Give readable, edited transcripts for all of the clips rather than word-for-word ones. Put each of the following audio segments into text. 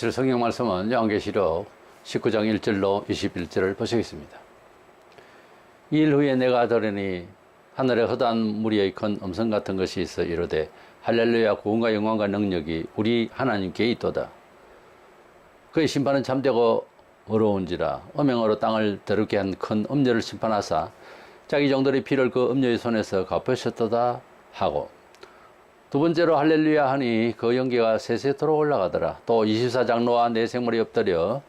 오늘 성경 말씀은 요한계시록 19장 1절로 21절을 보시겠습니다. 이 일 후에 내가 들으니 하늘에 허다한 무리의 큰 음성 같은 것이 있어 이르되 할렐루야 구원과 영광과 능력이 우리 하나님께 있도다. 그의 심판은 참되고 어려운지라 음행으로 땅을 더럽게 한 큰 음녀를 심판하사 자기 종들의 피를 그 음녀의 손에서 갚으셨도다 하고, 두 번째로 할렐루야 하니 그 연기가 세세토록 올라가더라. 또 24장로와 네 생물이 엎드려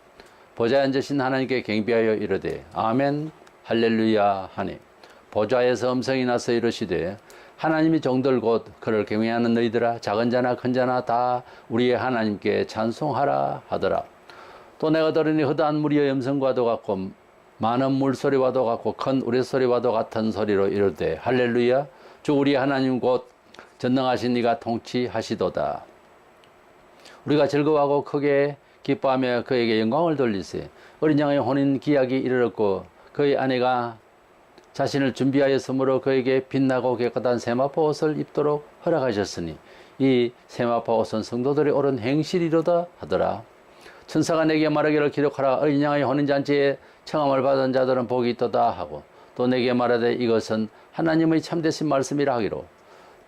보좌에 앉으신 하나님께 경배하여 이르되 아멘 할렐루야 하니, 보좌에서 음성이 나서 이르시되 하나님이 종들 곧 그를 경외하는 너희들아 작은 자나 큰 자나 다 우리의 하나님께 찬송하라 하더라. 또 내가 들으니 허다한 무리의 음성과도 같고 많은 물소리와도 같고 큰 우레소리와도 같은 소리로 이르되 할렐루야 주 우리 하나님 곧 전능하신 이가 통치하시도다. 우리가 즐거워하고 크게 기뻐하며 그에게 영광을 돌리세. 어린 양의 혼인 기약이 이르렀고 그의 아내가 자신을 준비하였으므로 그에게 빛나고 깨끗한 세마포 옷을 입도록 허락하셨으니 이 세마포 옷은 성도들이 옳은 행실이로다 하더라. 천사가 내게 말하기를 기록하라. 어린 양의 혼인잔치에 청함을 받은 자들은 복이 있도다 하고, 또 내게 말하되 이것은 하나님의 참되신 말씀이라 하기로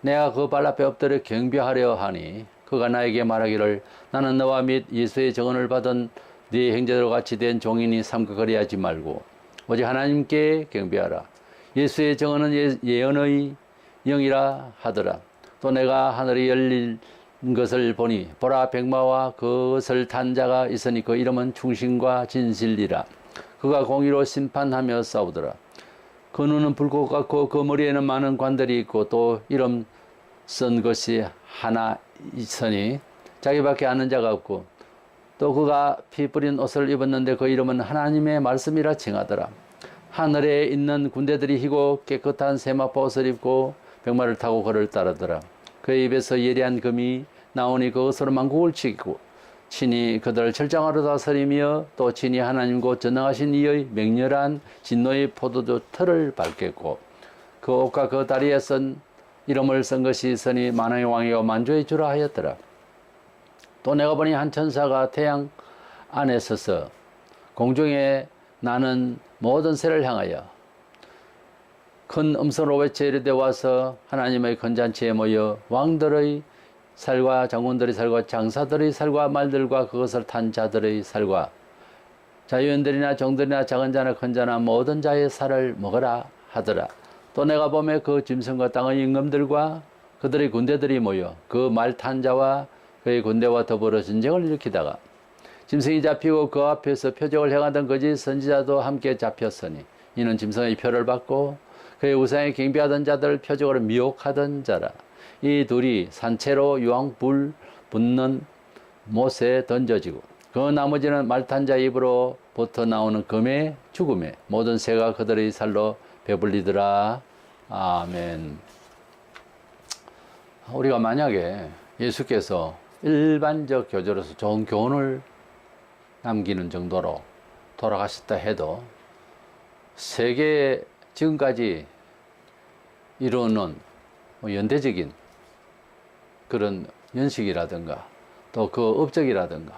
내가 그 발 앞에 엎드려 경배하려 하니, 그가 나에게 말하기를 나는 너와 및 예수의 증언을 받은 네 형제들과 같이 된 종이니 삼가 그리하지 말고 오직 하나님께 경배하라. 예수의 증언은 예언의 영이라 하더라. 또 내가 하늘이 열린 것을 보니 보라 백마와 그것을 탄 자가 있으니 그 이름은 충신과 진실이라. 그가 공의로 심판하며 싸우더라. 그 눈은 불꽃 같고 그 머리에는 많은 관들이 있고 또 이름 쓴 것이 하나 있으니 자기밖에 아는 자가 없고, 또 그가 피 뿌린 옷을 입었는데 그 이름은 하나님의 말씀이라 칭하더라. 하늘에 있는 군대들이 희고 깨끗한 세마포 옷을 입고 백마를 타고 그를 따르더라. 그의 입에서 예리한 금이 나오니 그것으로 만국을 친히 그들을 철장하러 다스리며 또 친히 하나님 곧 전능하신 이의 맹렬한 진노의 포도주 틀을 밟겠고, 그 옷과 그 다리에 이름을 쓴 것이 있으니 만왕의 왕이요 만주의 주라 하였더라. 또 내가 보니 한 천사가 태양 안에 서서 공중에 나는 모든 새를 향하여 큰 음성으로 외쳐 이르되 와서 하나님의 큰 잔치에 모여 왕들의 살과 장군들의 살과 장사들의 살과 말들과 그것을 탄 자들의 살과 자유인들이나 종들이나 작은 자나 큰 자나 모든 자의 살을 먹으라 하더라. 또 내가 보매 그 짐승과 땅의 임금들과 그들의 군대들이 모여 그 말 탄 자와 그의 군대와 더불어 전쟁을 일으키다가 짐승이 잡히고 그 앞에서 표적을 행하던 거짓 선지자도 함께 잡혔으니 이는 짐승의 표를 받고 그의 우상에 경배하던 자들 표적으로 미혹하던 자라. 이 둘이 산채로 유황불 붙는 못에 던져지고 그 나머지는 말탄 자 입으로 붙어 나오는 금의 죽음에 모든 새가 그들의 살로 배불리더라. 아멘. 우리가 만약에 예수께서 일반적 교조로서 좋은 교훈을 남기는 정도로 돌아가셨다 해도 세계 지금까지 이루는 연대적인 그런 연식이라든가 또 그 업적이라든가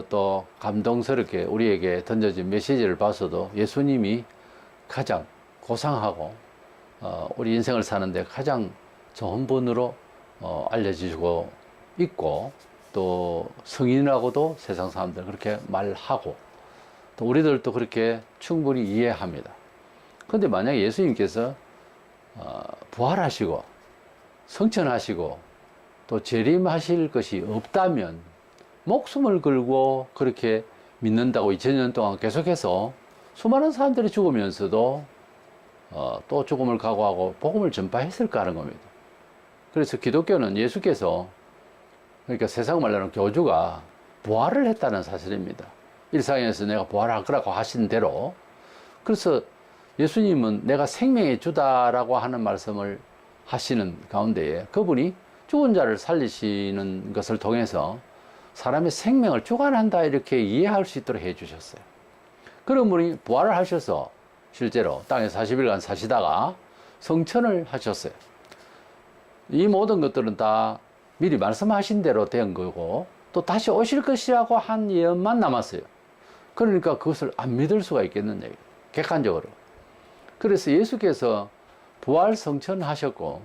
또 감동스럽게 우리에게 던져진 메시지를 봐서도 예수님이 가장 고상하고 우리 인생을 사는데 가장 좋은 분으로 알려지고 있고, 또 성인이라고도 세상 사람들 그렇게 말하고 또 우리들도 그렇게 충분히 이해합니다. 그런데 만약에 예수님께서 부활하시고 성천하시고 또 재림하실 것이 없다면 목숨을 걸고 그렇게 믿는다고 2000년 동안 계속해서 수많은 사람들이 죽으면서도 또 죽음을 각오하고 복음을 전파했을까 하는 겁니다. 그래서 기독교는 예수께서, 그러니까 세상 말로는 교주가 부활을 했다는 사실입니다. 일상에서 내가 부활할 거라고 하신 대로. 그래서 예수님은 내가 생명의 주다라고 하는 말씀을 하시는 가운데에 그분이 죽은 자를 살리시는 것을 통해서 사람의 생명을 주관한다 이렇게 이해할 수 있도록 해 주셨어요. 그런 분이 부활을 하셔서 실제로 땅에 40일간 사시다가 성천을 하셨어요. 이 모든 것들은 다 미리 말씀하신 대로 된 거고, 또 다시 오실 것이라고 한 예언만 남았어요. 그러니까 그것을 안 믿을 수가 있겠느냐, 객관적으로. 그래서 예수께서 부활 성천하셨고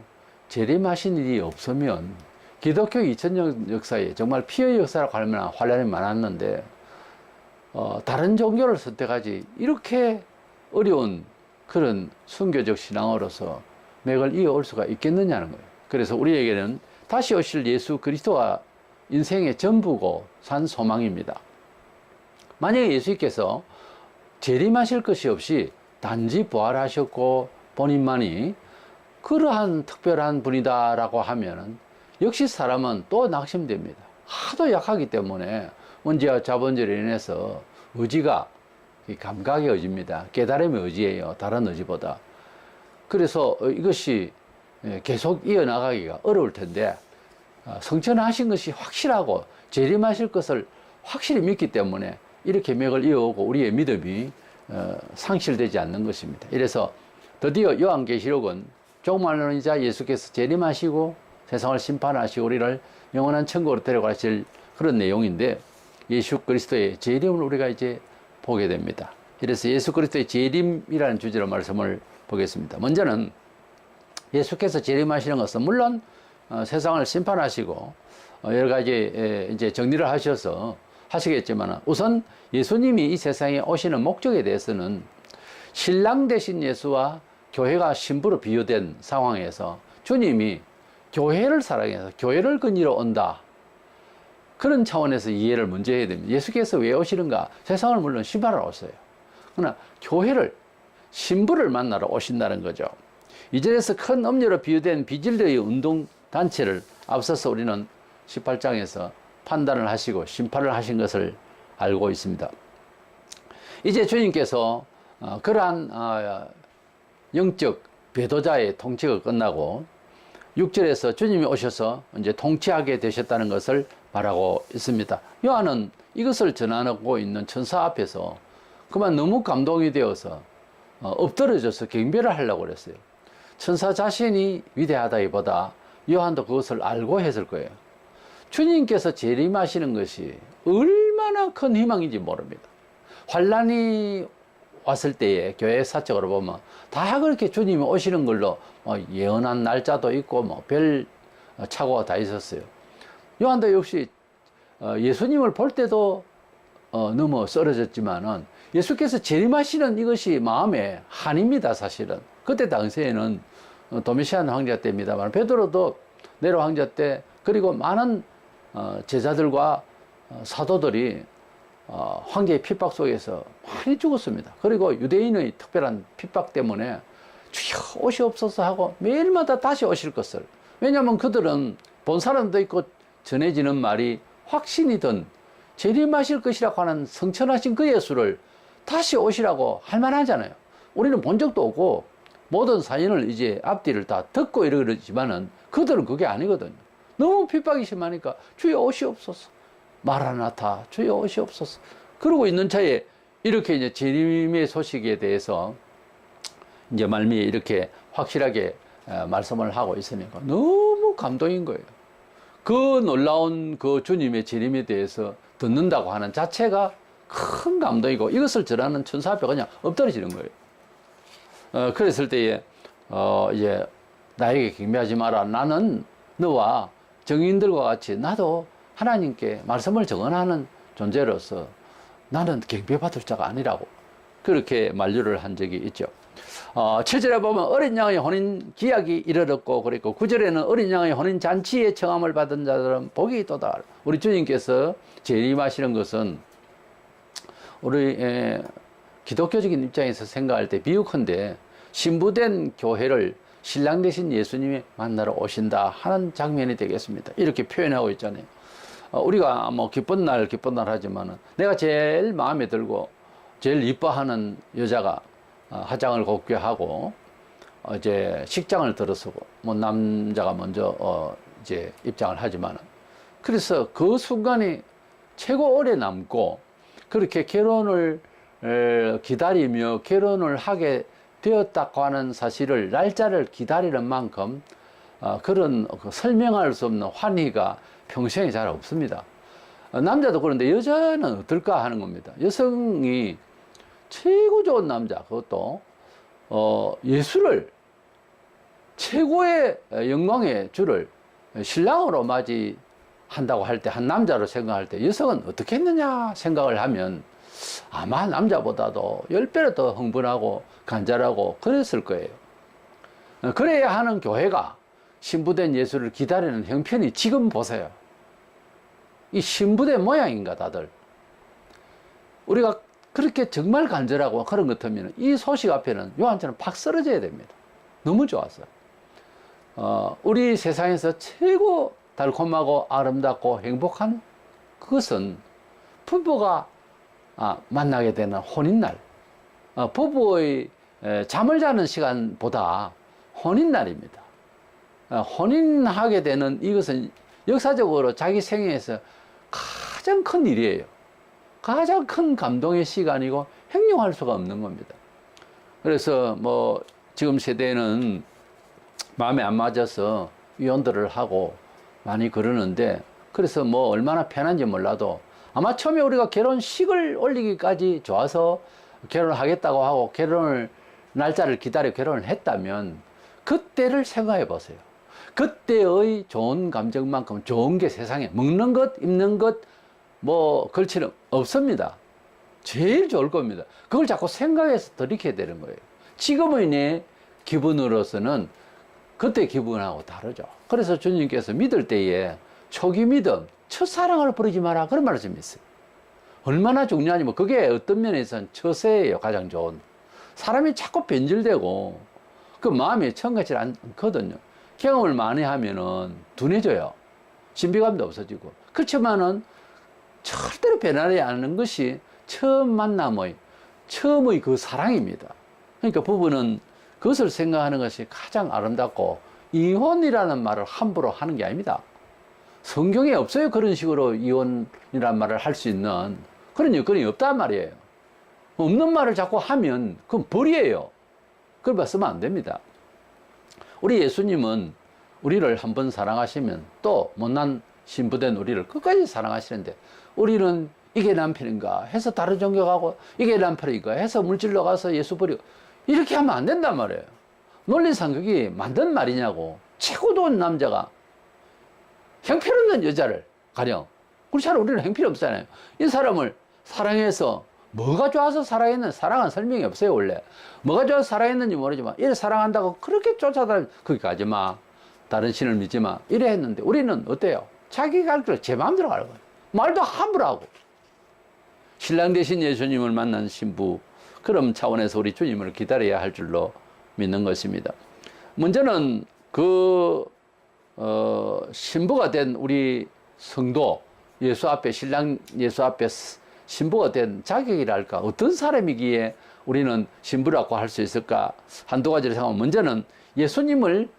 재림하신 일이 없으면 기독교 2000년 역사에 정말 피의 역사라고 할 만한 환란이 많았는데 다른 종교를 선택하지 이렇게 어려운 그런 순교적 신앙으로서 맥을 이어올 수가 있겠느냐는 거예요. 그래서 우리에게는 다시 오실 예수 그리스도가 인생의 전부고 산 소망입니다. 만약에 예수님께서 재림하실 것이 없이 단지 부활하셨고 본인만이 그러한 특별한 분이다라고 하면은 역시 사람은 또 낙심됩니다. 하도 약하기 때문에 문제와 자본주의로 인해서 의지가 감각의 의지입니다. 깨달음의 의지예요. 다른 의지보다. 그래서 이것이 계속 이어나가기가 어려울 텐데 성천하신 것이 확실하고 재림하실 것을 확실히 믿기 때문에 이렇게 맥을 이어오고 우리의 믿음이 상실되지 않는 것입니다. 이래서 드디어 요한계시록은 종말론의 자 예수께서 재림하시고 세상을 심판하시고 우리를 영원한 천국으로 데려가실 그런 내용인데 예수 그리스도의 재림을 우리가 이제 보게 됩니다. 그래서 예수 그리스도의 재림이라는 주제로 말씀을 보겠습니다. 먼저는 예수께서 재림하시는 것은 물론 세상을 심판하시고 여러 가지 이제 정리를 하셔서 하시겠지만 우선 예수님이 이 세상에 오시는 목적에 대해서는 신랑 되신 예수와 교회가 신부로 비유된 상황에서 주님이 교회를 사랑해서 교회를 근위로 온다. 그런 차원에서 이해를 먼저 해야 됩니다. 예수께서 왜 오시는가? 세상을 물론 심판하러 오세요. 그러나 교회를 신부를 만나러 오신다는 거죠. 이절에서 큰 음료로 비유된 비질러의 운동단체를 앞서서 우리는 18장에서 판단을 하시고 심판을 하신 것을 알고 있습니다. 이제 주님께서 그러한 영적 배도자의 통치가 끝나고 6절에서 주님이 오셔서 이제 통치하게 되셨다는 것을 말하고 있습니다. 요한은 이것을 전하고 있는 천사 앞에서 그만 너무 감동이 되어서 엎드려져서 경배를 하려고 그랬어요. 천사 자신이 위대하다기보다 요한도 그것을 알고 했을 거예요. 주님께서 재림하시는 것이 얼마나 큰 희망인지 모릅니다. 환란이 왔을 때에 교회 사적으로 보면 다 그렇게 주님이 오시는 걸로 예언한 날짜도 있고 별 착오가 다 있었어요. 요한도 역시 예수님을 볼 때도 너무 쓰러졌지만은 예수께서 재림하시는 이것이 마음에 한입니다. 사실은 그때 당시에는 도미시안 황제 때입니다만 베드로도 네로 황제 때 그리고 많은 제자들과 사도들이 황제의 핍박 속에서 많이 죽었습니다. 그리고 유대인의 특별한 핍박 때문에 주여 오시옵소서 하고 매일마다 다시 오실 것을, 왜냐하면 그들은 본 사람도 있고 전해지는 말이 확신이든 재림하실 것이라고 하는 성천하신 그 예수를 다시 오시라고 할 만하잖아요. 우리는 본 적도 없고 모든 사연을 이제 앞뒤를 다 듣고 이러지만은 그들은 그게 아니거든요. 너무 핍박이 심하니까 주여 오시옵소서, 마라나타 주여 오시옵소서 그러고 있는 차에 이렇게 이제 재림의 소식에 대해서 이제 말미에 이렇게 확실하게 말씀을 하고 있으니까 너무 감동인 거예요. 그 놀라운 그 주님의 재림에 대해서 듣는다고 하는 자체가 큰 감동이고 이것을 전하는 천사 앞에 그냥 엎드러지는 거예요. 그랬을 때에 이제 나에게 경배하지 마라. 나는 너와 정인들과 같이 나도 하나님께 말씀을 증언하는 존재로서 나는 경배받을 자가 아니라고 그렇게 만류를 한 적이 있죠. 7절에 보면 어린 양의 혼인 기약이 이르렀고 그랬고 9절에는 어린 양의 혼인 잔치에 청함을 받은 자들은 복이 있도다. 우리 주님께서 재림하시는 것은 우리 기독교적인 입장에서 생각할 때 비유컨대 신부된 교회를 신랑 되신 예수님이 만나러 오신다 하는 장면이 되겠습니다. 이렇게 표현하고 있잖아요. 우리가 뭐 기쁜 날 하지만은 내가 제일 마음에 들고 제일 이뻐하는 여자가 화장을 곱게 하고 이제 식장을 들어서고 뭐 남자가 먼저 이제 입장을 하지만은 그래서 그 순간이 최고 오래 남고 그렇게 결혼을 기다리며 결혼을 하게 되었다고 하는 사실을 날짜를 기다리는 만큼 그런 설명할 수 없는 환희가 평생에 잘 없습니다. 남자도 그런데 여자는 어떨까 하는 겁니다. 여성이 최고 좋은 남자, 그것도 예수를 최고의 영광의 주를 신랑으로 맞이한다고 할 때, 한 남자로 생각할 때 여성은 어떻게 했느냐 생각을 하면 아마 남자보다도 10배로 더 흥분하고 간절하고 그랬을 거예요. 그래야 하는 교회가 신부된 예수를 기다리는 형편이 지금 보세요. 이 신부된 모양인가 다들. 우리가 그렇게 정말 간절하고 그런 것 같으면 이 소식 앞에는 요한처럼 팍 쓰러져야 됩니다. 너무 좋았어요. 우리 세상에서 최고 달콤하고 아름답고 행복한 그것은 부부가 만나게 되는 혼인날, 부부의 잠을 자는 시간보다 혼인날입니다. 혼인하게 되는 이것은 역사적으로 자기 생애에서 가장 큰 일이에요. 가장 큰 감동의 시간이고 형용할 수가 없는 겁니다. 그래서 뭐 지금 세대는 마음에 안 맞아서 이혼들을 하고 많이 그러는데, 그래서 뭐 얼마나 편한지 몰라도 아마 처음에 우리가 결혼식을 올리기까지 좋아서 결혼을 하겠다고 하고 결혼을 날짜를 기다려 결혼을 했다면 그때를 생각해 보세요. 그때의 좋은 감정만큼 좋은 게 세상에 먹는 것, 입는 것, 뭐 걸치는 없습니다. 제일 좋을 겁니다. 그걸 자꾸 생각해서 들이켜야 되는 거예요. 지금의 내 기분으로서는 그때 기분하고 다르죠. 그래서 주님께서 믿을 때에 초기 믿음, 첫사랑을 버리지 마라, 그런 말씀이 있어요. 얼마나 중요하냐면 그게 어떤 면에서는 처세예요. 가장 좋은. 사람이 자꾸 변질되고 그 마음이 처음같지 않거든요. 경험을 많이 하면은 둔해져요. 신비감도 없어지고. 그렇지만은 절대로 변하지 않는 것이 처음의 그 사랑입니다. 그러니까 부부는 그것을 생각하는 것이 가장 아름답고, 이혼이라는 말을 함부로 하는 게 아닙니다. 성경에 없어요. 그런 식으로 이혼이라는 말을 할 수 있는 그런 여건이 없단 말이에요. 없는 말을 자꾸 하면 그건 벌이에요. 그걸 봐 쓰면 안 됩니다. 우리 예수님은 우리를 한번 사랑하시면 또 못난 신부된 우리를 끝까지 사랑하시는데, 우리는 이게 남편인가 해서 다른 종교 가고, 이게 남편인가 해서 물질로 가서 예수 버리고, 이렇게 하면 안 된단 말이에요. 논리상 그게 맞는 말이냐고. 최고 좋은 남자가 형편없는 여자를 가령, 그렇잖아요. 우리는 형편이 없잖아요. 이 사람을 사랑해서 뭐가 좋아서 사랑했는, 사랑은 설명이 없어요. 원래 뭐가 좋아서 사랑했는지 모르지만 이래 사랑한다고 그렇게 쫓아다니, 거기 가지 마, 다른 신을 믿지 마, 이래 했는데, 우리는 어때요? 자기 갈 길 제 마음대로 가는 거예요. 말도 함부로 하고. 신랑 대신 예수님을 만난 신부, 그런 차원에서 우리 주님을 기다려야 할 줄로 믿는 것입니다. 문제는 신부가 된 우리 성도, 예수 앞에, 신랑 예수 앞에 신부가 된 자격이랄까, 어떤 사람이기에 우리는 신부라고 할 수 있을까? 한두 가지를 생각하면, 먼저는 예수님을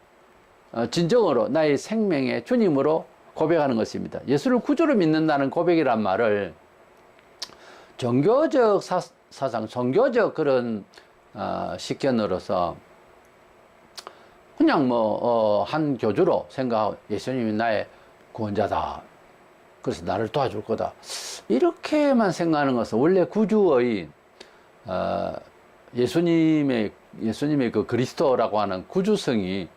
진정으로 나의 생명의 주님으로 고백하는 것입니다. 예수를 구주로 믿는다는 고백이란 말을 종교적 사상, 종교적 그런 식견으로서 그냥 한 교주로 생각하고, 예수님이 나의 구원자다, 그래서 나를 도와줄 거다, 이렇게만 생각하는 것은 원래 구주의 예수님의 그 그리스도라고 하는 구주성이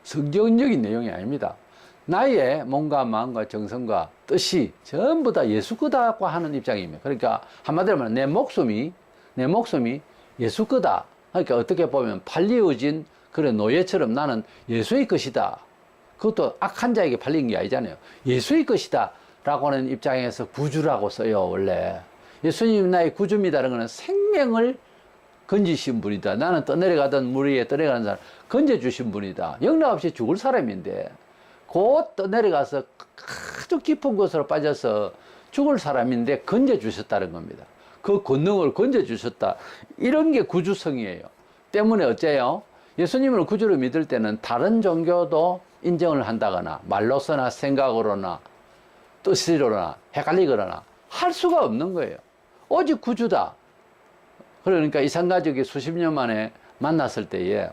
성경적인 내용이 아닙니다. 나의 몸과 마음과 정성과 뜻이 전부 다 예수 거다고 하는 입장입니다. 그러니까 한마디로 말하면 내 목숨이 예수 거다. 그러니까 어떻게 보면 팔리어진 그런 노예처럼 나는 예수의 것이다. 그것도 악한 자에게 팔린 게 아니잖아요. 예수의 것이다 라고 하는 입장에서 구주라고 써요. 원래 예수님 나의 구주입니다라는 것은 생명을 건지신 분이다. 나는 떠내려가던 물 위에 떠내려가는 사람 건져주신 분이다. 영락없이 죽을 사람인데 곧 떠내려가서 아주 깊은 곳으로 빠져서 죽을 사람인데 건져주셨다는 겁니다. 그 권능을 건져주셨다. 이런 게 구주성이에요. 때문에 어째요? 예수님을 구주로 믿을 때는 다른 종교도 인정을 한다거나 말로서나 생각으로나 뜻으로나 헷갈리거나 할 수가 없는 거예요. 오직 구주다. 그러니까 이산가족이 수십 년 만에 만났을 때에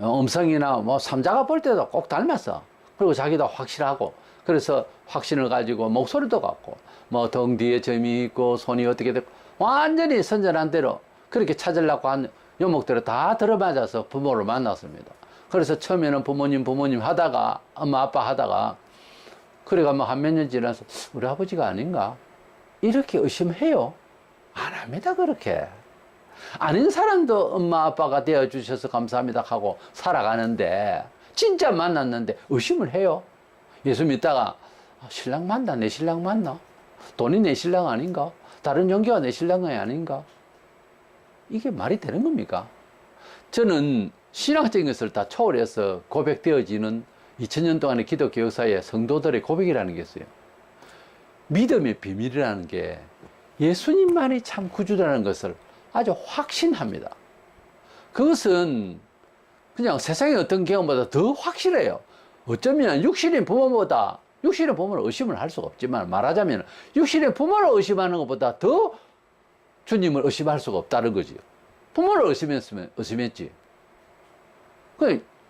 음성이나 삼자가 볼 때도 꼭 닮았어. 그리고 자기도 확실하고 그래서 확신을 가지고 목소리도 같고 뭐 등 뒤에 점이 있고 손이 어떻게 되고 완전히 선전한 대로 그렇게 찾으려고 한 요목대로 다 들어맞아서 부모를 만났습니다. 그래서 처음에는 부모님 하다가 엄마 아빠 하다가 그래가 뭐 한 몇 년 지나서 우리 아버지가 아닌가 이렇게 의심해요. 안 합니다. 그렇게 아닌 사람도 엄마 아빠가 되어 주셔서 감사합니다 하고 살아가는데 진짜 만났는데 의심을 해요. 예수 믿다가 신랑 맞나? 내 신랑 맞나? 돈이 내 신랑 아닌가? 다른 종교가 내 신랑이 아닌가? 이게 말이 되는 겁니까? 저는 신앙적인 것을 다 초월해서 고백되어지는 2000년 동안의 기독교 역사에 성도들의 고백이라는 게 있어요. 믿음의 비밀이라는 게 예수님만이 참 구주라는 것을 아주 확신합니다. 그것은 그냥 세상의 어떤 경험보다 더 확실해요. 어쩌면 육신의 부모보다 육신의 부모를 의심을 할 수가 없지만 말하자면 육신의 부모를 의심하는 것보다 더 주님을 의심할 수가 없다는 거지요. 부모를 의심했지.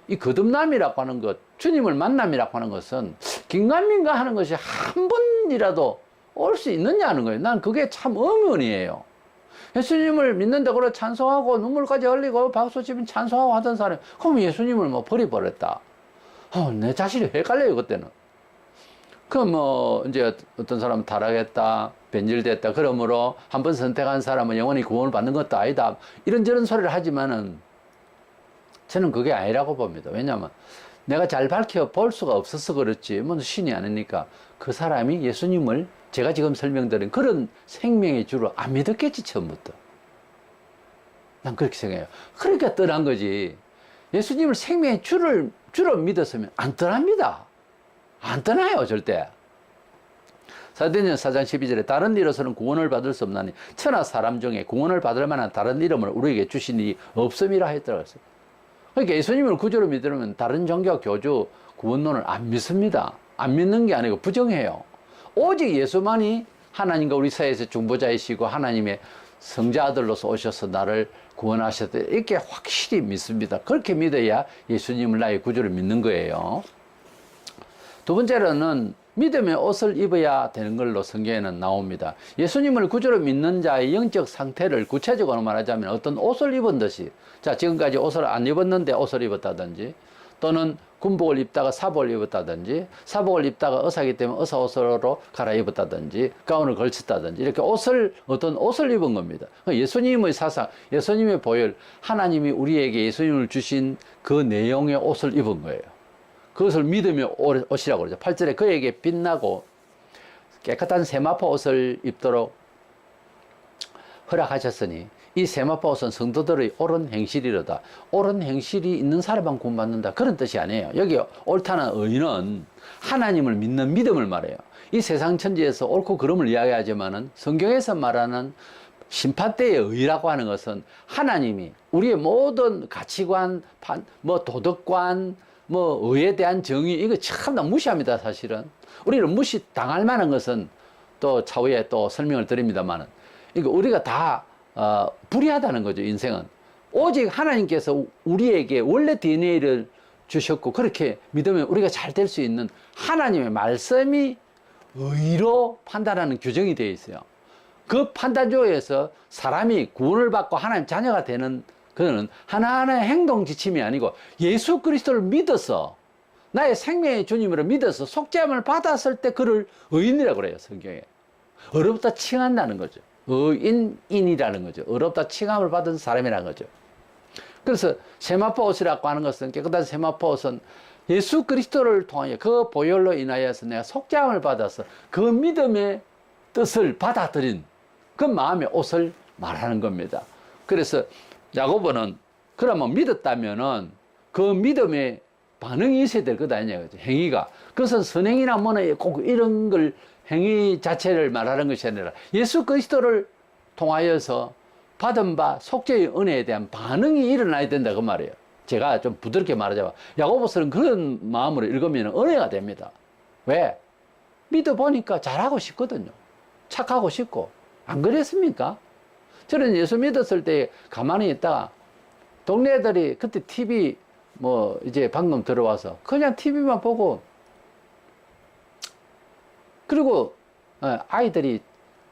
이 거듭남이라고 하는 것, 주님을 만남이라고 하는 것은 긴가민가 하는 것이 한 번이라도 올 수 있느냐는 거예요. 난 그게 참 의문이에요. 예수님을 믿는다고 그래 찬송하고 눈물까지 흘리고 박수치면 찬송하고 하던 사람, 그럼 예수님을 뭐 버려버렸다. 내 자신이 헷갈려요, 그때는. 이제 어떤 사람은 타락했다, 변질됐다, 그러므로 한번 선택한 사람은 영원히 구원을 받는 것도 아니다. 이런저런 소리를 하지만은 저는 그게 아니라고 봅니다. 왜냐하면 내가 잘 밝혀볼 수가 없어서 그렇지, 뭐 신이 아니니까 그 사람이 예수님을 제가 지금 설명드린 그런 생명의 주를 안 믿었겠지, 처음부터. 난 그렇게 생각해요. 그러니까 떠난 거지. 예수님을 생명의 주로 믿었으면 안 떠납니다. 안 떠나요, 절대. 사도행전 4장 12절에 다른 이로서는 구원을 받을 수 없나니 천하 사람 중에 구원을 받을 만한 다른 이름을 우리에게 주시니 없음이라 했더라고요. 그러니까 예수님을 구주로 믿으면 다른 종교, 교주, 구원론을 안 믿습니다. 안 믿는 게 아니고 부정해요. 오직 예수만이 하나님과 우리 사이에서 중보자이시고 하나님의 성자 아들로서 오셔서 나를 구원하셨다. 이렇게 확실히 믿습니다. 그렇게 믿어야 예수님을 나의 구주로 믿는 거예요. 두 번째로는 믿음의 옷을 입어야 되는 걸로 성경에는 나옵니다. 예수님을 구주로 믿는 자의 영적 상태를 구체적으로 말하자면 어떤 옷을 입은 듯이, 자, 지금까지 옷을 안 입었는데 옷을 입었다든지, 또는 군복을 입다가 사복을 입었다든지, 사복을 입다가 의사이기 때문에 의사 옷으로 갈아입었다든지, 가운을 걸쳤다든지, 이렇게 어떤 옷을 입은 겁니다. 예수님의 사상, 예수님의 보혈, 하나님이 우리에게 예수님을 주신 그 내용의 옷을 입은 거예요. 그것을 믿음의 옷이라고 그러죠. 8절에 그에게 빛나고 깨끗한 세마포 옷을 입도록 허락하셨으니 이 세마포 옷은 성도들의 옳은 행실이로다. 옳은 행실이 있는 사람만 구원받는다. 그런 뜻이 아니에요. 여기 옳다는 의는 하나님을 믿는 믿음을 말해요. 이 세상 천지에서 옳고 그름을 이야기하지만은 성경에서 말하는 심판대의 의라고 하는 것은 하나님이 우리의 모든 가치관, 도덕관, 의에 대한 정의, 이거 참나 무시합니다, 사실은. 우리를 무시당할 만한 것은 또 차후에 또 설명을 드립니다만은, 이거 우리가 다, 불의하다는 거죠, 인생은. 오직 하나님께서 우리에게 원래 DNA를 주셨고, 그렇게 믿으면 우리가 잘 될 수 있는 하나님의 말씀이 의로 판단하는 규정이 되어 있어요. 그 판단조에서 사람이 구원을 받고 하나님 자녀가 되는 그거는 하나하나의 행동 지침이 아니고 예수 그리스도를 믿어서 나의 생명의 주님으로 믿어서 속죄함을 받았을 때 그를 의인이라고 그래요, 성경에. 어렵다 칭한다는 거죠. 의인이라는 거죠. 어렵다 칭함을 받은 사람이라는 거죠. 그래서 세마포 옷이라고 하는 것은, 깨끗한 세마포 옷은 예수 그리스도를 통하여 그 보혈로 인하여서 내가 속죄함을 받아서 그 믿음의 뜻을 받아들인 그 마음의 옷을 말하는 겁니다. 그래서 야고보는 그러면 믿었다면은 그 믿음의 반응이 있어야 될 거다, 이거죠. 행위가. 그것은 선행이나 뭐나 꼭 이런 걸 행위 자체를 말하는 것이 아니라 예수 그리스도를 통하여서 받은 바 속죄의 은혜에 대한 반응이 일어나야 된다, 그 말이에요. 제가 좀 부드럽게 말하자면 야고보서는 그런 마음으로 읽으면 은혜가 됩니다. 왜? 믿어보니까 잘하고 싶거든요. 착하고 싶고. 안 그랬습니까? 저는 예수 믿었을 때 가만히 있다가 동네 애들이 그때 TV 이제 방금 들어와서 그냥 TV만 보고 그리고 아이들이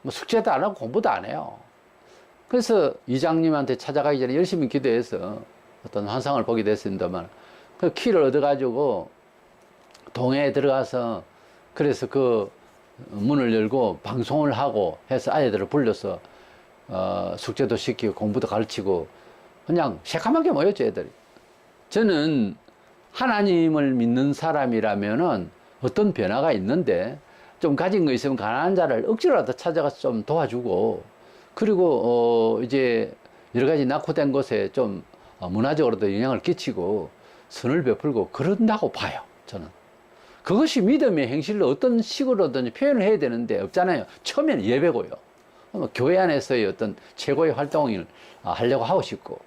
뭐 숙제도 안 하고 공부도 안 해요. 그래서 이장님한테 찾아가기 전에 열심히 기도해서 어떤 환상을 보게 됐습니다만, 그 키를 얻어가지고 동해에 들어가서, 그래서 그 문을 열고 방송을 하고 해서 아이들을 불러서 숙제도 시키고 공부도 가르치고 그냥 새까맣게 모였죠, 애들이. 저는 하나님을 믿는 사람이라면은 어떤 변화가 있는데, 좀 가진 거 있으면 가난한 자를 억지로라도 찾아가서 좀 도와주고, 그리고 이제 여러 가지 낙후된 곳에 좀 문화적으로도 영향을 끼치고 선을 베풀고 그런다고 봐요, 저는. 그것이 믿음의 행실로 어떤 식으로든 표현을 해야 되는데 없잖아요. 처음에는 예배고요. 교회 안에서의 어떤 최고의 활동을 하려고 하고 싶고,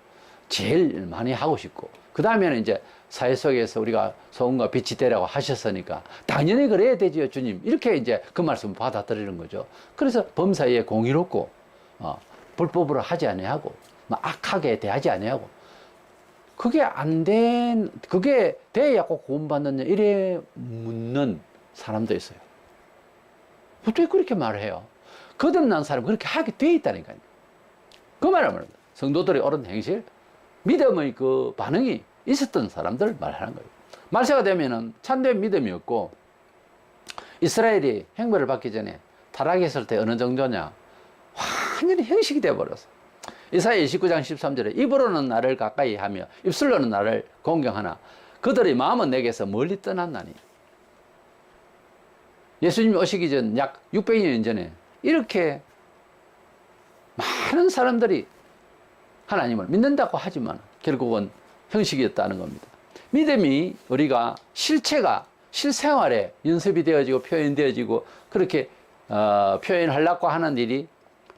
제일 많이 하고 싶고, 그 다음에는 이제 사회 속에서 우리가 소금과 빛이 되라고 하셨으니까 당연히 그래야 되지요, 주님. 이렇게 이제 그 말씀을 받아들이는 거죠. 그래서 범사에 공의롭고 불법으로 하지 아니하고 악하게 대하지 아니하고, 그게 그게 돼야고 구원받느냐 이래 묻는 사람도 있어요. 어떻게 그렇게 말해요? 거듭난 사람은 그렇게 하게 돼 있다니까요. 그 말을 말합니다. 성도들의 옳은 행실, 믿음의 그 반응이 있었던 사람들 말하는 거예요. 말세가 되면은 참된 믿음이 없고, 이스라엘이 행벌을 받기 전에 타락했을 때 어느 정도냐, 완전히 형식이 되어버렸어. 이사야 29장 13절에 입으로는 나를 가까이 하며 입술로는 나를 공경하나 그들의 마음은 내게서 멀리 떠났나니. 예수님이 오시기 전 약 600년 전에 이렇게 많은 사람들이 하나님을 믿는다고 하지만 결국은 형식이었다는 겁니다. 믿음이 우리가 실생활에 연습이 되어지고 표현되어지고 그렇게 표현하려고 하는 일이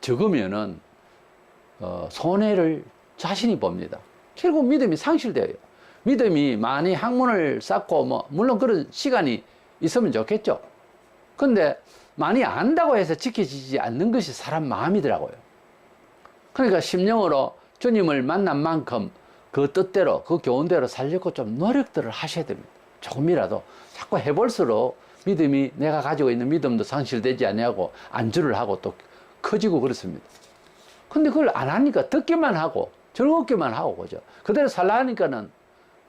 적으면은 손해를 자신이 봅니다. 결국 믿음이 상실돼요. 믿음이 많이 학문을 쌓고 물론 그런 시간이 있으면 좋겠죠. 근데 많이 안다고 해서 지켜지지 않는 것이 사람 마음이더라고요. 그러니까 심령으로 주님을 만난 만큼 그 뜻대로 그 교훈대로 살려고 좀 노력들을 하셔야 됩니다. 조금이라도 자꾸 해볼수록 믿음이, 내가 가지고 있는 믿음도 상실되지 아니하고 안주를 하고 또 커지고 그렇습니다. 근데 그걸 안 하니까 듣기만 하고 즐겁기만 하고 그죠. 그대로 살라 하니까는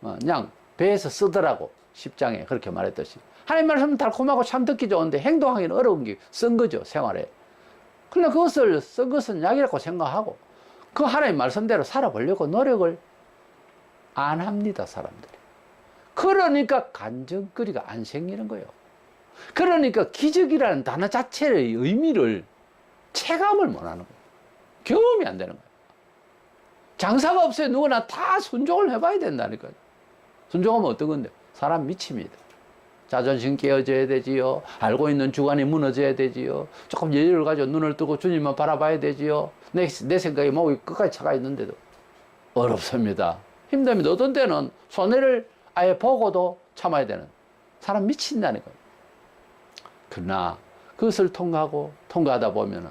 그냥 배에서 쓰더라고. 10장에 그렇게 말했듯이. 하나님 말씀은 달콤하고 참 듣기 좋은데 행동하기는 어려운 게 쓴 거죠, 생활에. 그러나 그것을 쓴 것은 약이라고 생각하고 그 하나님 말씀대로 살아보려고 노력을 안 합니다, 사람들이. 그러니까 간증거리가 안 생기는 거예요. 그러니까 기적이라는 단어 자체의 의미를 체감을 못 하는 거예요. 경험이 안 되는 거예요. 장사가 없어요. 누구나 다 순종을 해봐야 된다니까요. 순종하면 어떤 건데? 사람 미칩니다. 자존심 깨어져야 되지요. 알고 있는 주관이 무너져야 되지요. 조금 여유를 가지고 눈을 뜨고 주님만 바라봐야 되지요. 내 생각에 목이 끝까지 차가 있는데도 어렵습니다. 힘듭니다. 어떤 때는 손해를 아예 보고도 참아야 되는 사람 미친다니까요. 그러나 그것을 통과하다 보면은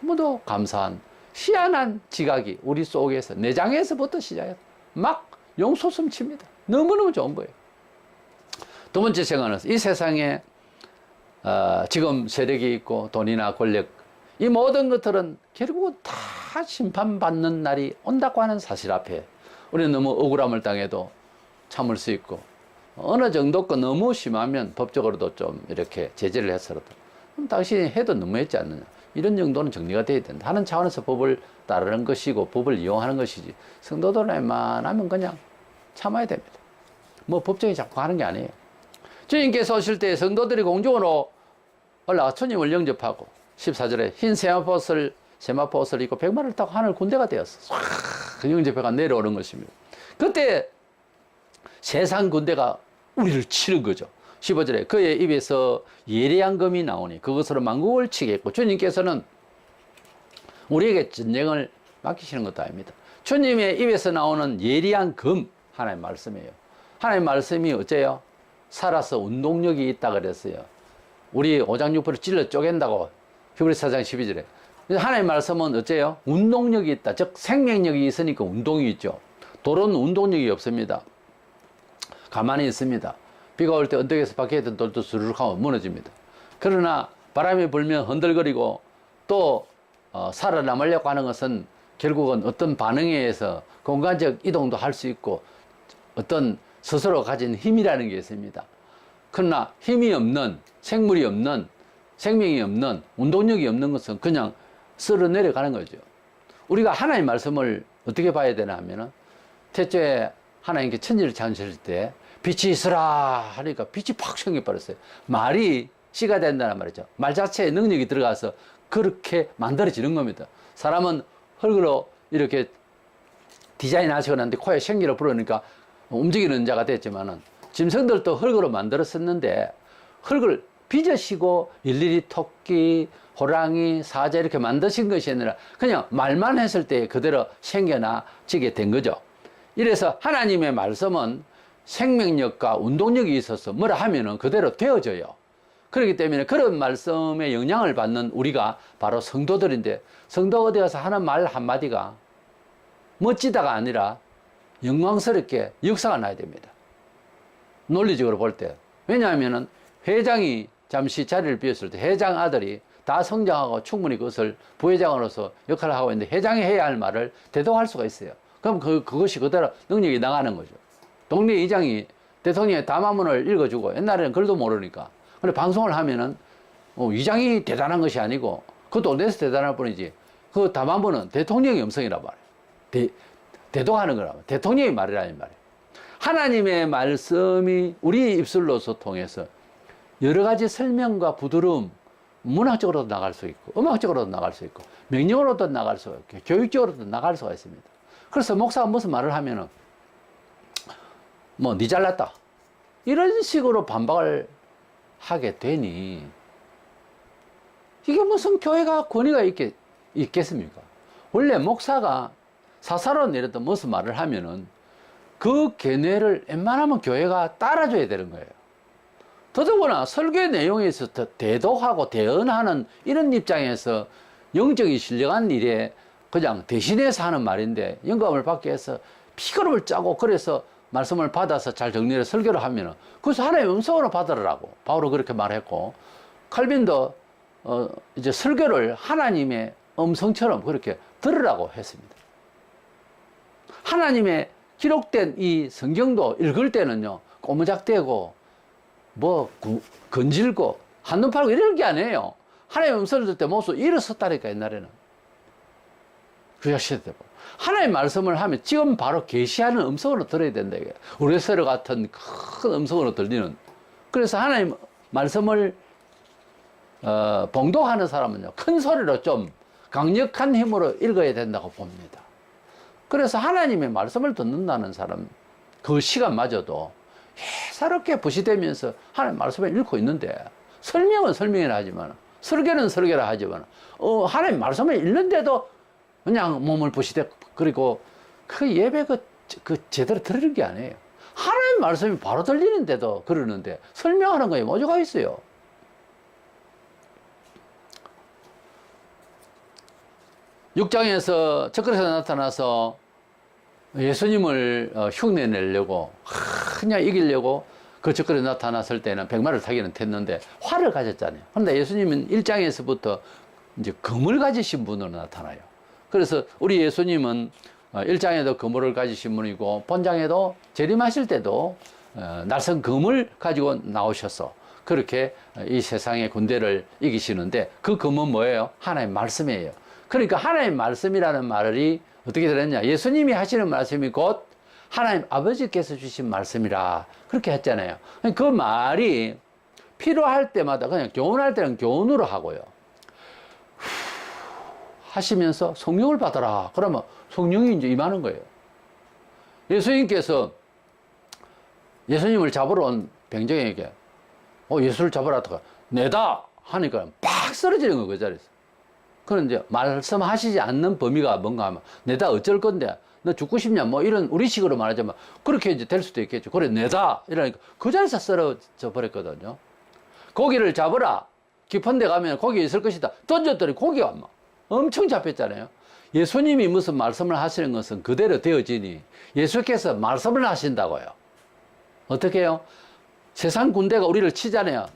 너무도 감사한 희한한 지각이 우리 속에서 내장에서부터 시작해서 막 용솟음칩니다. 너무너무 좋은 거예요. 두 번째 생각은 이 세상에 지금 세력이 있고 돈이나 권력 이 모든 것들은 결국은 다 심판받는 날이 온다고 하는 사실 앞에 우리는 너무 억울함을 당해도 참을 수 있고 어느 정도껏 너무 심하면 법적으로도 좀 이렇게 제재를 해서라도 당신이 해도 너무했지 않느냐 이런 정도는 정리가 돼야 된다 하는 차원에서 법을 따르는 것이고 법을 이용하는 것이지 성도들만 하면 그냥 참아야 됩니다. 뭐 법정에 자꾸 하는 게 아니에요. 주님께서 오실 때 성도들이 공중으로 올라가 주님을 영접하고 14절에 흰 세마포 옷을 입고 백마를 타고 하늘 군대가 되었어. 그 영접해가 내려오는 것입니다. 그때 세상 군대가 우리를 치는 거죠. 15절에 그의 입에서 예리한 검이 나오니 그것으로 만국을 치겠고 주님께서는 우리에게 전쟁을 맡기시는 것도 아닙니다. 주님의 입에서 나오는 예리한 검 하나님 말씀이에요. 하나님 말씀이 어째요? 살아서 운동력이 있다 그랬어요. 우리 오장육부를 찔러 쪼갠다고 히브리서 4장 12절에 하나님 말씀은 어째요? 운동력이 있다. 즉 생명력이 있으니까 운동이 있죠. 돌은 운동력이 없습니다. 가만히 있습니다. 비가 올 때 언덕에서 박혀있던 돌도 수르륵 하면 무너집니다. 그러나 바람이 불면 흔들거리고 또 살아남으려고 하는 것은 결국은 어떤 반응에 의해서 공간적 이동도 할 수 있고 어떤 스스로 가진 힘이라는 게 있습니다. 그러나 힘이 없는, 생물이 없는, 생명이 없는, 운동력이 없는 것은 그냥 쓸어 내려가는 거죠. 우리가 하나님 말씀을 어떻게 봐야 되나 하면은, 태초에 하나님께 천지를 창조하실 때 빛이 있으라 하니까 빛이 팍 생겨버렸어요. 말이 씨가 된다는 말이죠. 말 자체에 능력이 들어가서 그렇게 만들어지는 겁니다. 사람은 흙으로 이렇게 디자인 하시고 났는데 코에 생기를 불으니까 움직이는 자가 됐지만은, 짐승들도 흙으로 만들었었는데 흙을 빚으시고 일일이 토끼, 호랑이, 사자 이렇게 만드신 것이 아니라 그냥 말만 했을 때 그대로 생겨나지게 된 거죠. 이래서 하나님의 말씀은 생명력과 운동력이 있어서 뭐라 하면은 그대로 되어져요. 그렇기 때문에 그런 말씀의 영향을 받는 우리가 바로 성도들인데, 성도가 어디 가서 하는 말 한마디가 멋지다가 아니라 영광스럽게 역사가 나야 됩니다. 논리적으로 볼 때. 왜냐하면은 회장이 잠시 자리를 비웠을 때 회장 아들이 다 성장하고 충분히 그것을 부회장으로서 역할을 하고 있는데, 회장이 해야 할 말을 대동할 수가 있어요. 그럼 그것이 그대로 능력이 나가는 거죠. 동네 이장이 대통령의 담화문을 읽어주고, 옛날에는 글도 모르니까. 근데 방송을 하면은 이장이 대단한 것이 아니고 그 동네에서 대단할 뿐이지, 그 담화문은 대통령의 음성이란 말이에요. 대동하는 거라면 대통령의 말이라는 말이에요. 하나님의 말씀이 우리 입술로서 통해서 여러 가지 설명과 부드러움, 문학적으로도 나갈 수 있고 음악적으로도 나갈 수 있고 명령으로도 나갈 수 있고 교육적으로도 나갈 수가 있습니다. 그래서 목사가 무슨 말을 하면은 뭐 니 잘났다 이런 식으로 반박을 하게 되니, 이게 무슨 교회가 권위가 있겠습니까? 원래 목사가 사사로운 이랬던 무슨 말을 하면은 그 견해를 웬만하면 교회가 따라줘야 되는 거예요. 더더구나 설교의 내용에 있어서 대도하고 대언하는 이런 입장에서 영적이 신령한 일에 그냥 대신해서 하는 말인데, 영감을 받기 위해서 피그룹을 짜고 그래서 말씀을 받아서 잘 정리를 설교를 하면은 그것을 하나님의 음성으로 받으라고 바울은 그렇게 말했고, 칼빈도 이제 설교를 하나님의 음성처럼 그렇게 들으라고 했습니다. 하나님의 기록된 이 성경도 읽을 때는요, 꼬무작대고 뭐 건질고 한눈 팔고 이런 게 아니에요. 하나님의 음성을 들을 때 모습 일어섰다니까. 옛날에는 구약시대 때 하나님의 말씀을 하면 지금 바로 계시하는 음성으로 들어야 된다 이게. 우레스러 같은 큰 음성으로 들리는. 그래서 하나님 말씀을 봉독하는 사람은요, 큰 소리로 좀 강력한 힘으로 읽어야 된다고 봅니다. 그래서 하나님의 말씀을 듣는다는 사람, 그 시간마저도 예사롭게 부시되면서 하나님 말씀을 읽고 있는데, 설명은 설명이라 하지만, 설교는 설교라 하지만, 하나님 말씀을 읽는데도 그냥 몸을 부시대, 그리고 그 예배 제대로 들으는 게 아니에요. 하나님 말씀이 바로 들리는데도 그러는데 설명하는 거에 뭐가 있어요. 6장에서 적그리스도가 나타나서 예수님을 흉내내려고, 그냥 이기려고 그 적그리스도 나타났을 때는 백마를 타기는 했는데 활을 가졌잖아요. 그런데 예수님은 1장에서부터 이제 검을 가지신 분으로 나타나요. 그래서 우리 예수님은 1장에도 검을 가지신 분이고, 본장에도 재림하실 때도 날선 검을 가지고 나오셔서 그렇게 이 세상의 군대를 이기시는데, 그 검은 뭐예요? 하나님 말씀이에요. 그러니까 하나님 말씀이라는 말이 어떻게 들었냐? 예수님이 하시는 말씀이 곧 하나님 아버지께서 주신 말씀이라 그렇게 했잖아요. 그 말이 필요할 때마다 그냥 교훈할 때는 교훈으로 하고요, 하시면서 성령을 받아라 그러면 성령이 이제 임하는 거예요. 예수님께서 예수님을 잡으러 온 병정에게 예수를 잡으라 하다가 내다 하니까 팍 쓰러지는 거예요, 그 자리에서. 그런 이제 말씀하시지 않는 범위가 뭔가 하면 내다 어쩔 건데 너 죽고 싶냐 뭐 이런 우리식으로 말하자면 그렇게 이제 될 수도 있겠죠. 그래 내다 이러니까 그 자리에서 쓰러져 버렸거든요. 고기를 잡으라, 깊은 데 가면 고기 있을 것이다 던졌더니 고기가 막 엄청 잡혔잖아요. 예수님이 무슨 말씀을 하시는 것은 그대로 되어지니 예수께서 말씀을 하신다고요. 어떻게 해요? 세상 군대가 우리를 치잖아요.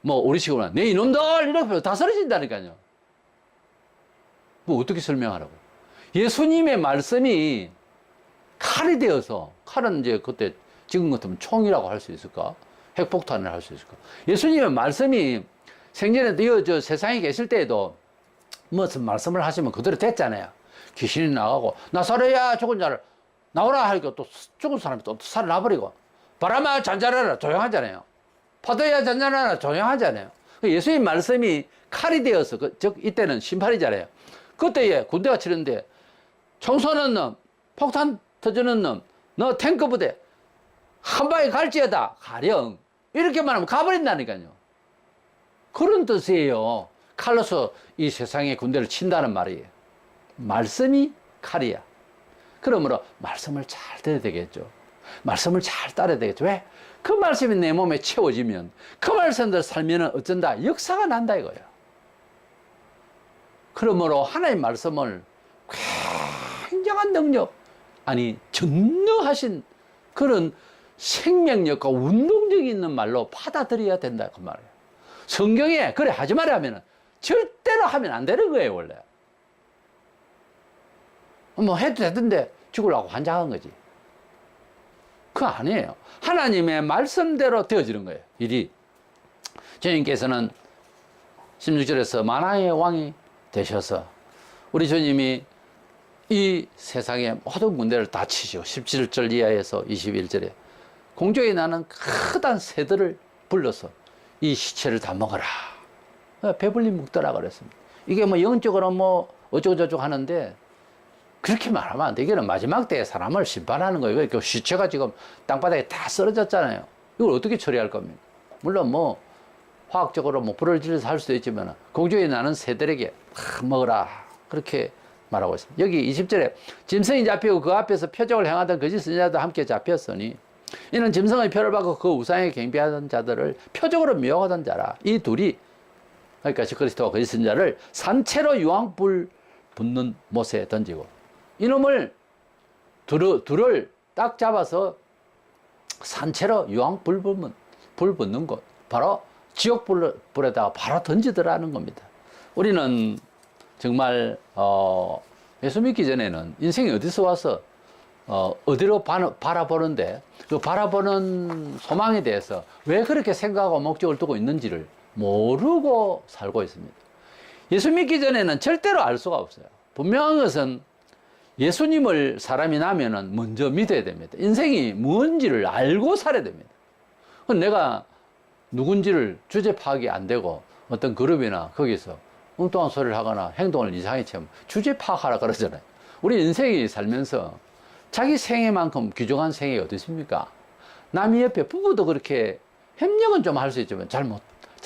뭐 우리식으로 내 이놈들 이렇게 다 쓰러진다니까요. 뭐 어떻게 설명하라고? 예수님의 말씀이 칼이 되어서, 칼은 이제 그때 지금 같으면 총이라고 할 수 있을까? 핵폭탄을 할 수 있을까? 예수님의 말씀이 생전에 저 세상에 계실 때에도 무슨 말씀을 하시면 그대로 됐잖아요. 귀신이 나가고 나사로야 죽은 자를 나오라 하니까 또 죽은 사람이 또 살아나버리고, 바람아 잔잔하라 조용하잖아요. 파도야 잔잔하라 조용하잖아요. 예수님 말씀이 칼이 되어서 즉 이때는 심판이잖아요. 그때에 군대가 치는데 총 쏘는 놈, 폭탄 터지는 놈, 너 탱크 부대 한 방에 갈지어다 가령 이렇게 말하면 가버린다니까요. 그런 뜻이에요. 칼로서 이 세상의 군대를 친다는 말이에요. 말씀이 칼이야. 그러므로 말씀을 잘 들어야 되겠죠. 말씀을 잘 따라야 되겠죠. 왜? 그 말씀이 내 몸에 채워지면 그 말씀대로 살면 어쩐다? 역사가 난다 이거예요. 그러므로 하나님의 말씀을 굉장한 능력, 아니 전능하신 그런 생명력과 운동력이 있는 말로 받아들여야 된다 그 말이에요. 성경에 그래 하지 말라 하면은 절대로 하면 안 되는 거예요 원래. 뭐 해도 되던데 죽으려고 환장한 거지. 그거 아니에요. 하나님의 말씀대로 되어지는 거예요 일이. 주님께서는 16절에서 만왕의 왕이 되셔서 우리 주님이 이 세상의 모든 문제를 다 치시고 17절 이하에서 21절에 공중에 나는 크단 새들을 불러서 이 시체를 다 먹어라. 배불리 먹더라 그랬습니다. 이게 뭐 영적으로 뭐 어쩌고저쩌고 하는데 그렇게 말하면 안 돼. 이게는 마지막 때에 사람을 심판하는 거예요. 그 시체가 지금 땅바닥에 다 쓰러졌잖아요. 이걸 어떻게 처리할 겁니까? 물론 뭐 화학적으로 뭐 불을 질러서 할 수도 있지만 공중에 나는 새들에게 먹어라 그렇게 말하고 있습니다. 여기 20절에 짐승이 잡히고 그 앞에서 표적을 행하던 거짓 선지자도 함께 잡혔으니 이는 짐승의 표를 받고 그 우상에 경배하던 자들을 표적으로 미혹하던 자라. 이 둘이 그러니까 그리스도와 거짓 선지자를 산채로 유황불 붙는 못에 던지고 이놈을 둘을 딱 잡아서 산채로 유황불 붙는 곳 바로 지옥불에다가 바로 던지더라는 겁니다. 우리는 정말 예수 믿기 전에는 인생이 어디서 와서 어디로 바라보는데 그 바라보는 소망에 대해서 왜 그렇게 생각하고 목적을 두고 있는지를 모르고 살고 있습니다. 예수 믿기 전에는 절대로 알 수가 없어요. 분명한 것은 예수님을 사람이 나면은 먼저 믿어야 됩니다. 인생이 뭔지를 알고 살아야 됩니다. 내가 누군지를 주제 파악이 안 되고 어떤 그룹이나 거기서 엉뚱한 소리를 하거나 행동을 이상하게 취하면 주제 파악하라 그러잖아요. 우리 인생이 살면서 자기 생애만큼 귀중한 생애가 어디 있습니까? 남이 옆에 부부도 그렇게 협력은 좀 할 수 있지만 잘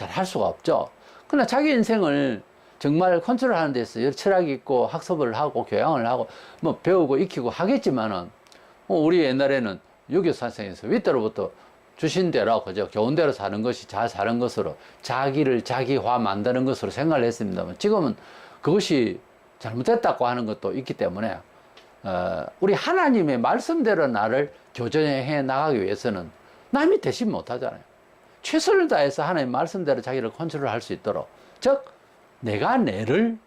할 수가 없죠. 그러나 자기 인생을 정말 컨트롤하는 데서 여러 철학이 있고 학습을 하고 교양을 하고 뭐 배우고 익히고 하겠지만은 우리 옛날에는 유교사상에서 윗대로부터 주신 대로 그죠 교훈 대로 사는 것이 잘 사는 것으로 자기를 자기화 만드는 것으로 생각을 했습니다만 지금은 그것이 잘못됐다고 하는 것도 있기 때문에 우리 하나님의 말씀대로 나를 교정해 나가기 위해서는 남이 대신 못하잖아요. 최선을 다해서 하나님의 말씀대로 자기를 컨트롤할 수 있도록 즉 내가 내를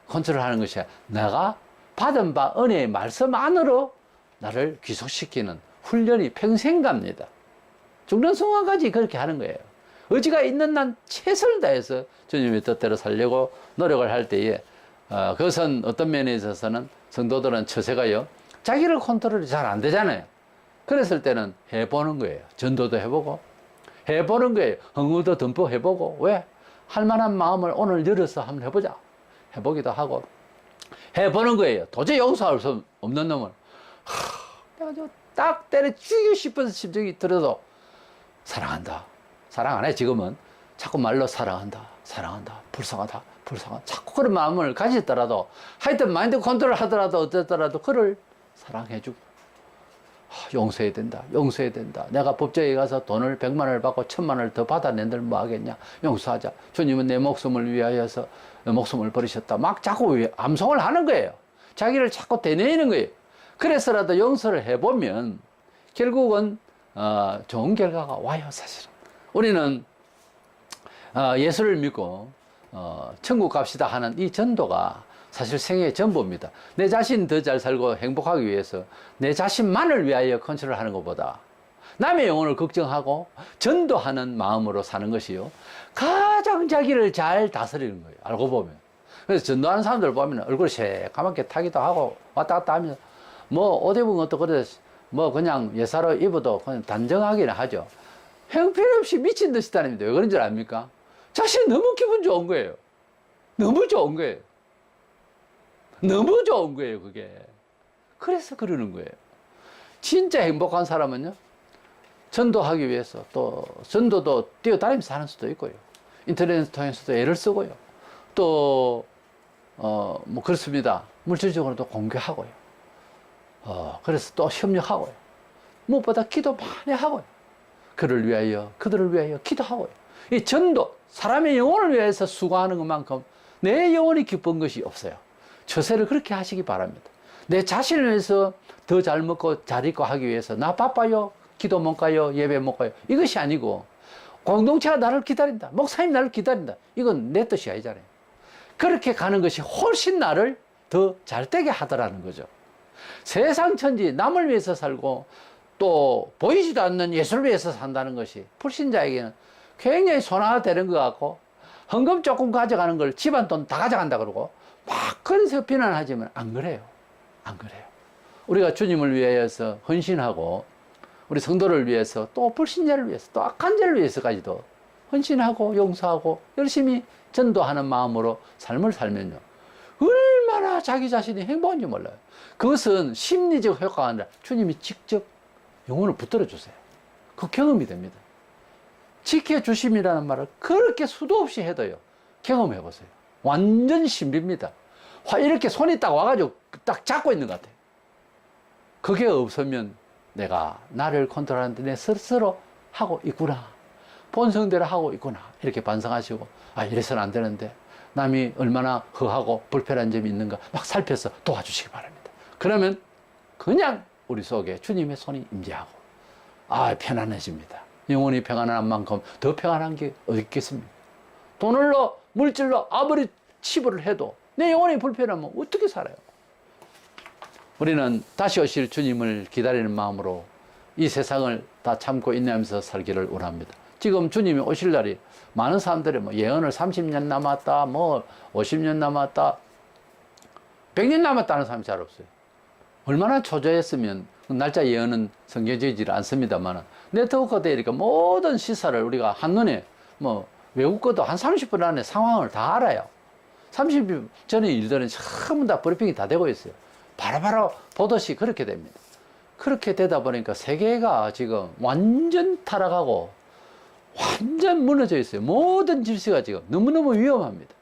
컨트롤하는 것이 아니라 내가 받은 바 은혜의 말씀 안으로 나를 귀속시키는 훈련이 평생 갑니다. 죽는 순간까지 그렇게 하는 거예요. 의지가 있는 난 최선을 다해서 주님의 뜻대로 살려고 노력을 할 때에 그것은 어떤 면에 있어서는 성도들은 처세가요 자기를 컨트롤이 잘 안 되잖아요. 그랬을 때는 해보는 거예요. 전도도 해보고 해보는 거예요. 헌금도 듬뿍 해보고 왜? 할 만한 마음을 오늘 열어서 한번 해보자. 해보기도 하고 해보는 거예요. 도저히 용서할 수 없는 놈을 내가 딱 때려 죽이고 싶은 심정이 들어도 사랑한다. 사랑 안 해 지금은. 자꾸 말로 사랑한다. 사랑한다. 불쌍하다. 불쌍하다. 자꾸 그런 마음을 가지더라도 하여튼 마인드 컨트롤 하더라도 어쨌더라도 그를 사랑해주고 용서해야 된다. 용서해야 된다. 내가 법정에 가서 돈을 100만 원을 받고 1000만 원을 더 받아낸들 뭐 하겠냐. 용서하자. 주님은 내 목숨을 위하여서 목숨을 버리셨다. 막 자꾸 암송을 하는 거예요. 자기를 자꾸 되뇌이는 거예요. 그래서라도 용서를 해보면 결국은 좋은 결과가 와요 사실은. 우리는 예수를 믿고 천국 갑시다 하는 이 전도가 사실 생애의 전부입니다. 내 자신 더 잘 살고 행복하기 위해서 내 자신만을 위하여 컨트롤하는 것보다 남의 영혼을 걱정하고 전도하는 마음으로 사는 것이요, 가장 자기를 잘 다스리는 거예요. 알고 보면. 그래서 전도하는 사람들 보면 얼굴이 새까맣게 타기도 하고 왔다 갔다 하면서 뭐 옷 입은 것도 그래 뭐 그냥 예사로 입어도 그냥 단정하기는 하죠. 형편없이 미친 듯이 다닙니다. 왜 그런 줄 압니까? 자신이 너무 기분 좋은 거예요. 너무 좋은 거예요. 너무 좋은 거예요, 그게. 그래서 그러는 거예요. 진짜 행복한 사람은요, 전도하기 위해서 또 전도도 뛰어다니면서 하는 수도 있고요. 인터넷 통해서도 애를 쓰고요. 또, 뭐 그렇습니다. 물질적으로도 공개하고요. 그래서 또 협력하고요. 무엇보다 기도 많이 하고요. 그를 위하여, 그들을 위하여 기도하고요. 이 전도, 사람의 영혼을 위해서 수고하는 것만큼 내 영혼이 기쁜 것이 없어요. 처세를 그렇게 하시기 바랍니다. 내 자신을 위해서 더 잘 먹고 잘 입고 하기 위해서 나 바빠요, 기도 못 가요, 예배 못 가요, 이것이 아니고 공동체가 나를 기다린다, 목사님 나를 기다린다, 이건 내 뜻이 아니잖아요. 그렇게 가는 것이 훨씬 나를 더 잘되게 하더라는 거죠. 세상 천지 남을 위해서 살고 또 보이지도 않는 예수를 위해서 산다는 것이 불신자에게는 굉장히 손해가 되는 것 같고, 헌금 조금 가져가는 걸 집안 돈 다 가져간다 그러고 막 그래서 비난하지만 안 그래요. 안 그래요. 우리가 주님을 위해서 헌신하고 우리 성도를 위해서 또 불신자를 위해서 또 악한 자를 위해서까지도 헌신하고 용서하고 열심히 전도하는 마음으로 삶을 살면요, 얼마나 자기 자신이 행복한지 몰라요. 그것은 심리적 효과가 아니라 주님이 직접 영혼을 붙들어 주세요. 그 경험이 됩니다. 지켜주심이라는 말을 그렇게 수도 없이 해도요, 경험해 보세요. 완전 신비입니다. 이렇게 손이 딱 와가지고 딱 잡고 있는 것 같아요. 그게 없으면 내가 나를 컨트롤하는데 내 스스로 하고 있구나, 본성대로 하고 있구나, 이렇게 반성하시고, 이래서는 안 되는데 남이 얼마나 허하고 불편한 점이 있는가 막 살펴서 도와주시기 바랍니다. 그러면 그냥 우리 속에 주님의 손이 임재하고 편안해집니다. 영혼이 평안한 만큼 더 평안한 게 어디 있겠습니까? 돈을로 물질로 아무리 치부를 해도 내 영혼이 불편하면 어떻게 살아요? 우리는 다시 오실 주님을 기다리는 마음으로 이 세상을 다 참고 인내하면서 살기를 원합니다. 지금 주님이 오실 날이 많은 사람들이 뭐 예언을 30년 남았다, 뭐 50년 남았다, 100년 남았다는 사람이 잘 없어요. 얼마나 초조했으면 날짜 예언은 성경적이지 않습니다만 네트워크가 되니까 모든 시사를 우리가 한눈에 뭐 외국 것도 한 30분 안에 상황을 다 알아요. 30분 전의 일들은 전부 다 브리핑이 다 되고 있어요. 바로바로 보듯이 그렇게 됩니다. 그렇게 되다 보니까 세계가 지금 완전 타락하고 완전 무너져 있어요. 모든 질서가 지금 너무너무 위험합니다.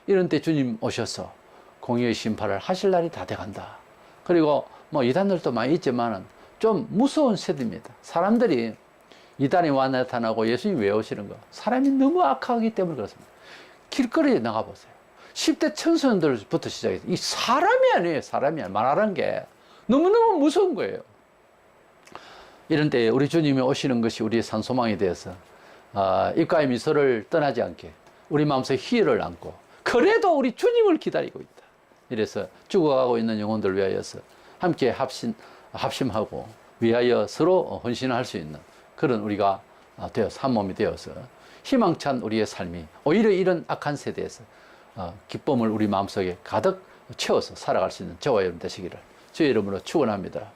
이런 때 주님 오셔서 공의의 심판을 하실 날이 다 돼간다. 그리고 뭐 이단들도 많이 있지만은 좀 무서운 세대입니다. 사람들이 이단이 와 나타나고 예수님이 왜 오시는 거? 사람이 너무 악하기 때문에 그렇습니다. 길거리에 나가보세요. 10대 청소년들부터 시작해서 이 사람이 아니에요. 사람이 아니에요. 말하는 게 너무너무 무서운 거예요. 이런 때에 우리 주님이 오시는 것이 우리의 산소망이 되어서 입가의 미소를 떠나지 않게 우리 마음속에 희열을 안고 그래도 우리 주님을 기다리고 있다. 이래서 죽어가고 있는 영혼들 위하여서 함께 합심하고 위하여 서로 헌신할 수 있는 그런 우리가 되어서 한 몸이 되어서 희망찬 우리의 삶이 오히려 이런 악한 세대에서 기쁨을 우리 마음속에 가득 채워서 살아갈 수 있는 저와 여러분 되시기를 주의 이름으로 축원합니다.